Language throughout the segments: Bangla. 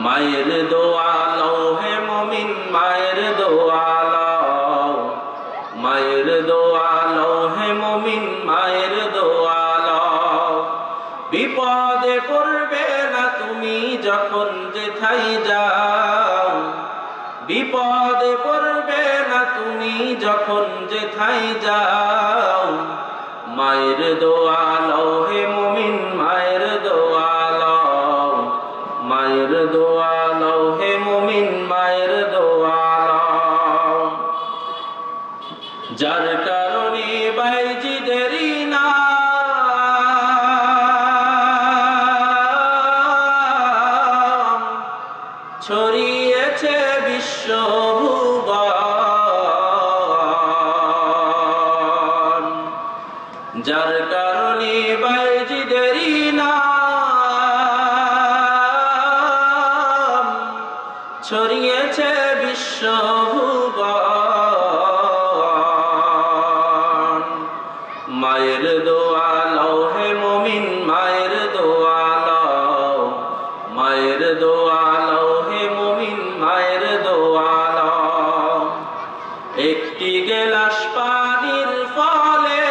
মায়ের দোয়া লও হে মুমিন মায়ের দোয়া লও, মায়ের দোয়া লও হে মুমিন মায়ের দোয়া লও। বিপদে পড়বে না তুমি যখন যেথায় যাও, বিপদে পড়বে না তুমি যখন যেথায় যাও। মায়ের দোয়া লও হে মুমিন মায়ের দোয়া লও, মায়ের দোয়া লও হে মুমিন মায়ের দোয়া লও। যার কারণে বাইজিদেরই নাম ছড়িয়েছে বিশ্বভুবন, যার কারণে বাইজিদেরই নাম ছড়িয়েছে বিশ্বভুবন। মায়ের দোয়া লও হে মুমিন মায়ের দোয়া লও, মায়ের দোয়া লও হে মুমিন মায়ের দোয়া লও। একটি গেলাস পানির ফলে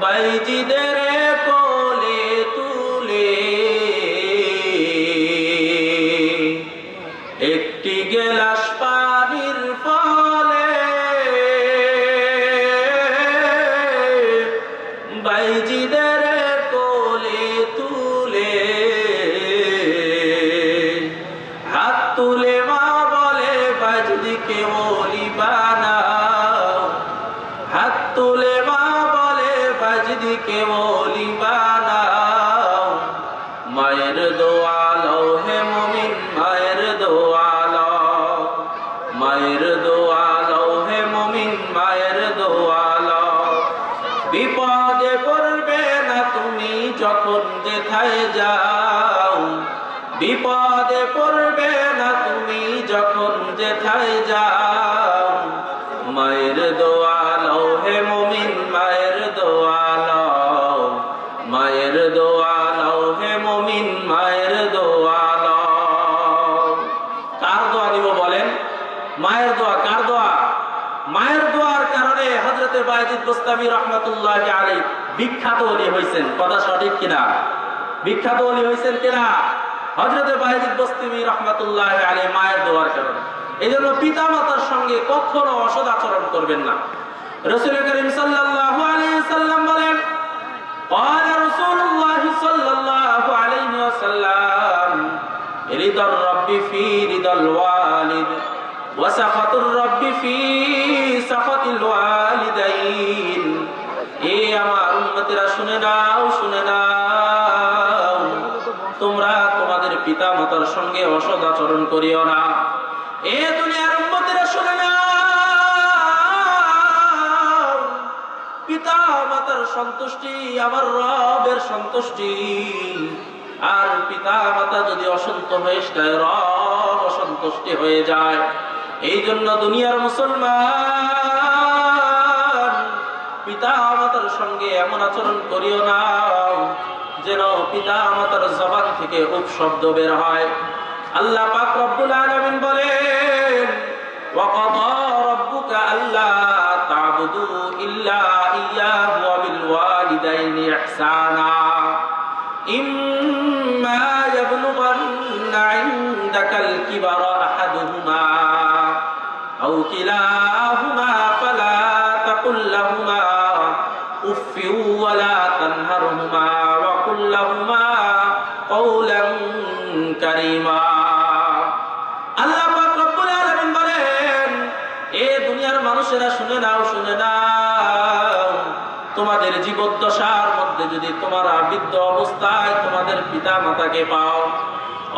বাইজিদের কোলে তুলে, একটি গেলাস পানির ফলে বাইজিদের কোলে তুলে। হাত তুলে মা বলে বাইজিকে ওলি বানাও, হাত তুলে মা বলে বাইজিকে ওলি বানাও। মায়ের দোয়া লও হে মুমিন মায়ের দোয়া লও, মায়ের দোয়া লও হে মুমিন মায়ের দোয়া লও। বিপদে পড়বে না তুমি যখন যেথায় যাও, বিপদে পড়বে না তুমি যখন যেথায় যাও। মায়ের দোয়া লও হে মুমিন মায়ের দোয়া লও, মায়ের দোয়া লও হে মুমিন মায়ের দোয়া লও। কার দোয়া নিব বলেন? মায়ের দোয়া। কার দোয়া? মায়ের দোয়ার কারণে হযরতে বায়েজিদ বুস্তামি রাহমাতুল্লাহি আলাইহি বিখ্যাত ওলি হয়েছেন। কথা সঠিক কিনা? বিখ্যাত ওলি হয়েছেন কিনা? হযরতে বায়েজিদ বুস্তামি রাহমাতুল্লাহি আলাইহি মায়ের দোয়ার কারণে। এইজন্য পিতা মাতার সঙ্গে কখনো অসদাচরণ করবেন না। রাসূল করিম সাল্লাল্লাহু আলাইহি সাল্লাম বলেন, قال رسول الله صلى الله عليه وسلم رضا الرب في رضا الوالد وسخط الرب في سخط الوالدين। এ আমার উম্মতেরা শুনে নাও, শুনে নাও, তোমরা তোমাদের পিতা মাতার সঙ্গে অসদাচরণ করিও না। এ দুনিয়ার উম্মতেরা শুনে নাও, পিতা মাতার সন্তুষ্টি আমার রবের সন্তুষ্টি। আর পিতা মাতা যদি অসন্ত হয়ে যায় রব অসন্তুষ্টি হয়ে যায়। এই জন্য দুনিয়ার মুসলমান পিতা মাতার সঙ্গে এমন আচরণ করিও না যেন পিতা মাতার জবান থেকে উপশব্দ বের হয়। আল্লাহ পাক রব্বুল আলামিন বলেন, ওয়াকাদা রাব্বুকা আল্লা তা'বুদু ইল্লা ইয়্যাহু ওয়া বিল ওয়ালিদাইনি ইহসানা ইম্মা ইয়াবলুগান্না ইনদাকাল কিবারা আহাদুহুমা আও কিলাহুমা ফালা তাকুল লাহুমা উফফিউ ওয়া লা তানহারহুমা ওয়া কুল লাহুমা কাওলান কারীমা। আল্লাহ পাক রব্বুল আলামিন বলেন, এ দুনিয়ার মানুষেরা শুনে নাও, শুনে নাও, তোমাদের জীবদ্দশার মধ্যে যদি তোমরা বৃদ্ধ অবস্থায় তোমাদের পিতা মাতাকে পাও,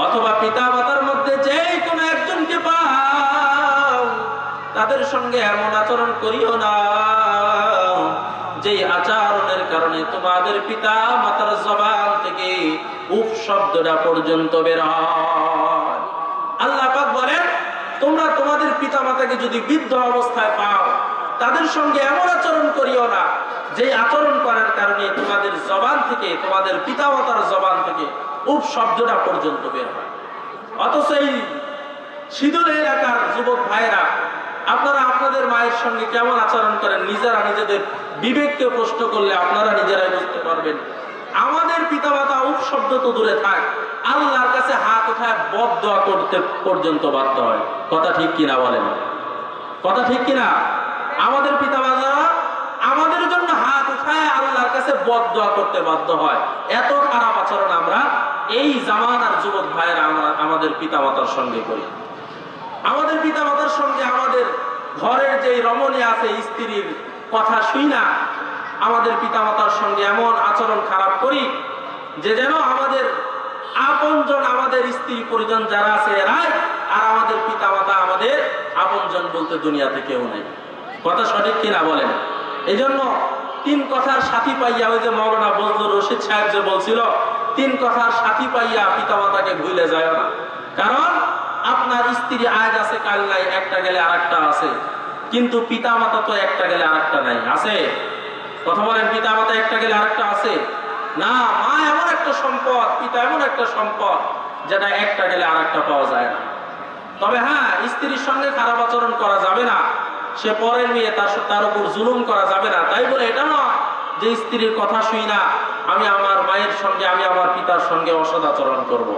অথবা পিতা মাতার মধ্যে যে কোনো একজনকে পাও, তাদের সঙ্গে এমন আচরণ করিও না যেই আচরণের কারণে তোমাদের পিতা মাতার জবান থেকে উফ শব্দটা পর্যন্ত বের হয়। আল্লাহ পাক বলেন, তোমরা তোমাদের পিতা মাতাকে যদি বৃদ্ধ অবস্থায় পাও, তাদের সঙ্গে এমন আচরণ করিও না যেই আচরণ করার কারণে তোমাদের জবান থেকে, তোমাদের পিতামাতার জবান থেকে উফ শব্দটা পর্যন্ত বের হয়। অথচ এই শীতল এলাকার যুবক ভাইরা, আপনারা আপনাদের মায়ের সঙ্গে কেমন আচরণ করেন নিজেরা নিজেদের বিবেককে প্রশ্ন করলে আপনারা নিজেরাই বুঝতে পারবেন। আমাদের পিতামাতা উফ শব্দ তো দূরে থাক, আল্লাহর কাছে হাত উঠায় বদদোয়া করতে পর্যন্ত বাধ্য হয়। কথা ঠিক কিনা বলেন? কথা ঠিক কিনা? আমাদের পিতামাতারা আমাদের জন্য হাত উঠায় আল্লাহর কাছে বদদোয়া করতে বাধ্য হয়। এত খারাপ আচরণ আমরা এই জামানার যুবক ভাইয়েরা আমাদের পিতামাতার সঙ্গে করি। আমাদের পিতামাতার সঙ্গে আমাদের ঘরের যে রমণী আছে, স্ত্রীর কথা শুই না, আমাদের পিতামাতার সঙ্গে এমন আচরণ খারাপ করি যে যেন আমাদের আপনজন, আমাদের স্ত্রী পরিজন যারা আছে এরাই, আর আমাদের পিতামাতা আমাদের আপনজন বলতে দুনিয়াতে কেউ নেই। কথা সঠিক কিনা বলেন? এই জন্য তিন কথার সাথী পাইয়া, ওই যে মৌলানা বজলুর রশিদ সাহেব যে বলছিল, তিন কথার সাথী পাইয়া পিতামাতাকে ভুলে যায় না। কারণ আপনার স্ত্রী আজ আছে কাল নাই, একটা গেলে আরেকটা আছে, কিন্তু পিতামাতা তো একটা গেলে আরেকটা নাই। আছে? কথা বলেন, পিতামাতা একটা গেলে আরেকটা আছে না। মা এমন একটা সম্পদ, পিতা এমন একটা সম্পদ যেটা একটা গেলে আরেকটা পাওয়া যায় না। তবে হ্যাঁ, স্ত্রীর সঙ্গে খারাপ আচরণ করা যাবে না, সে পরের মেয়ে, তার উপর জুলুম করা যাবে না। তাই বলে এটা নয় যে স্ত্রীর কথা শুই না আমি আমার মায়ের সঙ্গে, আমি আমার পিতার সঙ্গে অসদাচরণ করব।